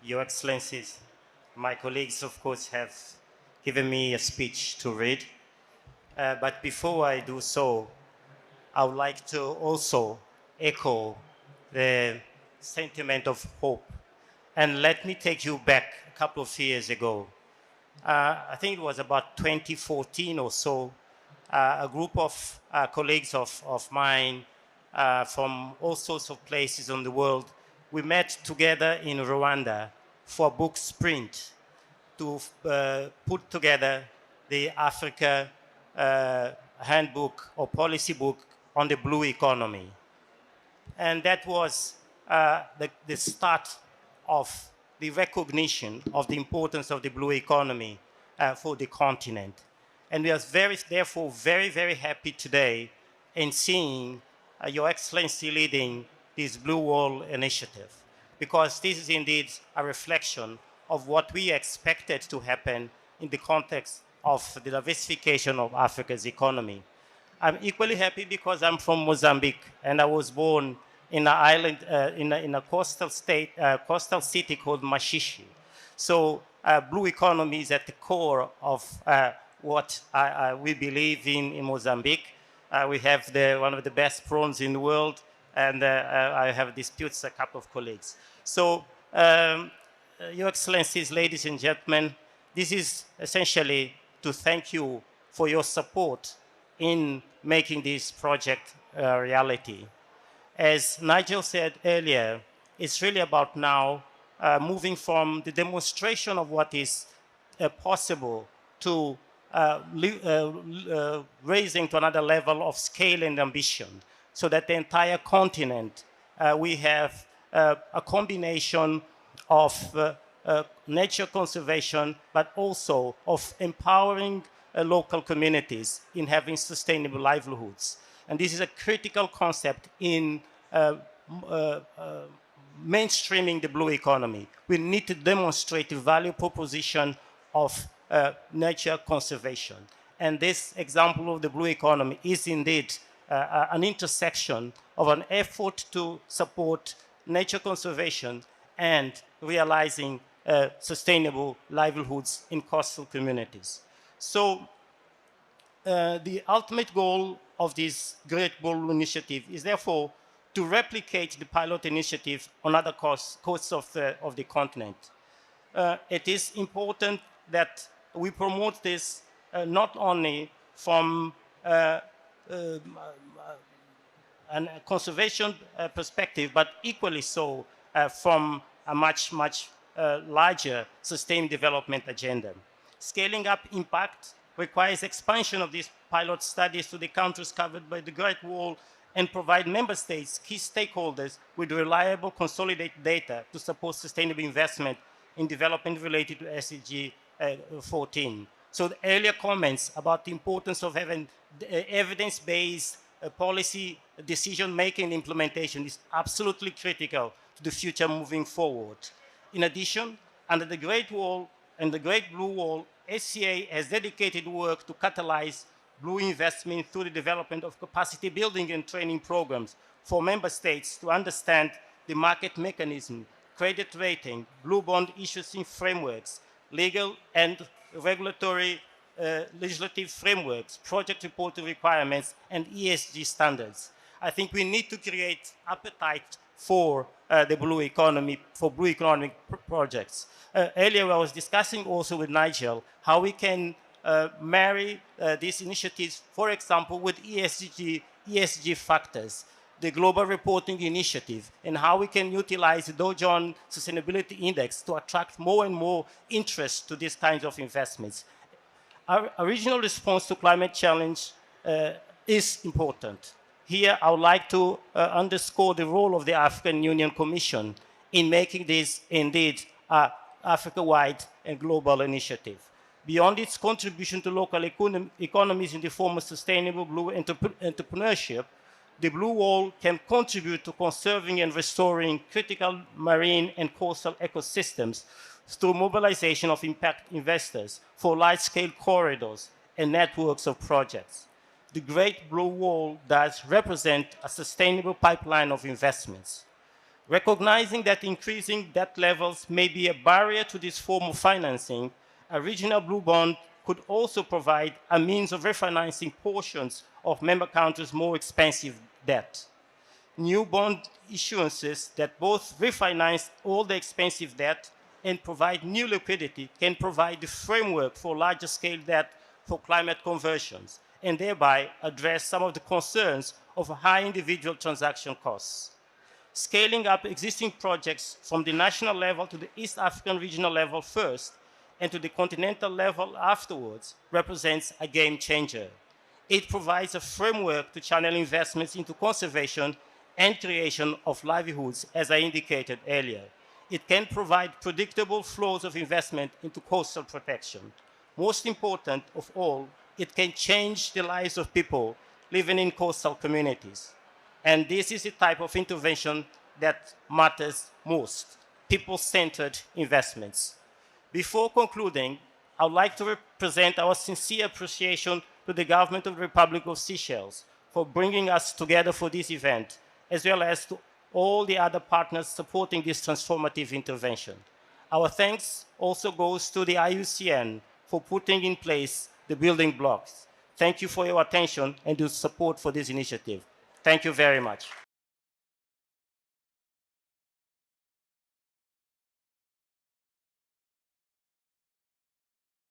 Your Excellencies, my colleagues, of course, have given me a speech to read. But before I do so, I would like to also echo the sentiment of hope. And let me take you back a couple of years ago. I think it was about 2014 or so. A group of colleagues of mine from all sorts of places in the world, we met together in Rwanda for a book sprint to put together the Africa handbook or policy book on the blue economy. And that was the start of the recognition of the importance of the blue economy for the continent. And we are therefore very, very happy today in seeing Your Excellency leading this Blue Wall initiative, because this is indeed a reflection of what we expected to happen in the context of the diversification of Africa's economy. I'm equally happy because I'm from Mozambique, and I was born in an island, in a coastal city called Mashishi. So blue economy is at the core of what we believe in Mozambique. We have one of the best prawns in the world, and I have disputes with a couple of colleagues. So, Your Excellencies, ladies and gentlemen, this is essentially to thank you for your support in making this project a reality. As Nigel said earlier, it's really about now moving from the demonstration of what is possible to raising to another level of scale and ambition, so that the entire continent, we have a combination of nature conservation, but also of empowering local communities in having sustainable livelihoods. And this is a critical concept in mainstreaming the blue economy. We need to demonstrate the value proposition of nature conservation. And this example of the blue economy is indeed an intersection of an effort to support nature conservation and realizing sustainable livelihoods in coastal communities. So the ultimate goal of this Great Blue Initiative is therefore to replicate the pilot initiative on other coasts of the continent. It is important that we promote this not only from a conservation perspective, but equally so from a much larger sustained development agenda. Scaling up impact requires expansion of these pilot studies to the countries covered by the Great Wall and provide member states, key stakeholders, with reliable, consolidated data to support sustainable investment in development related to SDG 14. So the earlier comments about the importance of having evidence-based policy decision-making and implementation is absolutely critical to the future moving forward. In addition, under the Great Wall and the Great Blue Wall, ECA has dedicated work to catalyze blue investment through the development of capacity building and training programs for member states to understand the market mechanism, credit rating, blue bond issuing frameworks, legal and regulatory legislative frameworks, project reporting requirements, and ESG standards. I think we need to create appetite for the blue economy, for blue economic projects. Earlier I was discussing also with Nigel how we can marry these initiatives, for example, with ESG factors, the Global Reporting Initiative, and how we can utilize the Dow Jones Sustainability Index to attract more and more interest to these kinds of investments. Our regional response to climate challenge is important. Here, I would like to underscore the role of the African Union Commission in making this indeed an Africa-wide and global initiative. Beyond its contribution to local economies in the form of sustainable blue entrepreneurship, the Blue Wall can contribute to conserving and restoring critical marine and coastal ecosystems through mobilization of impact investors for large-scale corridors and networks of projects. The Great Blue Wall does represent a sustainable pipeline of investments. Recognizing that increasing debt levels may be a barrier to this form of financing, a regional blue bond could also provide a means of refinancing portions of member countries' more expensive debt. New bond issuances that both refinance all the expensive debt and provide new liquidity can provide the framework for larger scale debt for climate conversions and thereby address some of the concerns of high individual transaction costs. Scaling up existing projects from the national level to the East African regional level first and to the continental level afterwards represents a game changer. It provides a framework to channel investments into conservation and creation of livelihoods, as I indicated earlier. It can provide predictable flows of investment into coastal protection. Most important of all, it can change the lives of people living in coastal communities. And this is the type of intervention that matters most, people-centered investments. Before concluding, I would like to present our sincere appreciation to the Government of the Republic of Seychelles for bringing us together for this event, as well as to all the other partners supporting this transformative intervention. Our thanks also goes to the IUCN for putting in place the building blocks. Thank you for your attention and your support for this initiative. Thank you very much.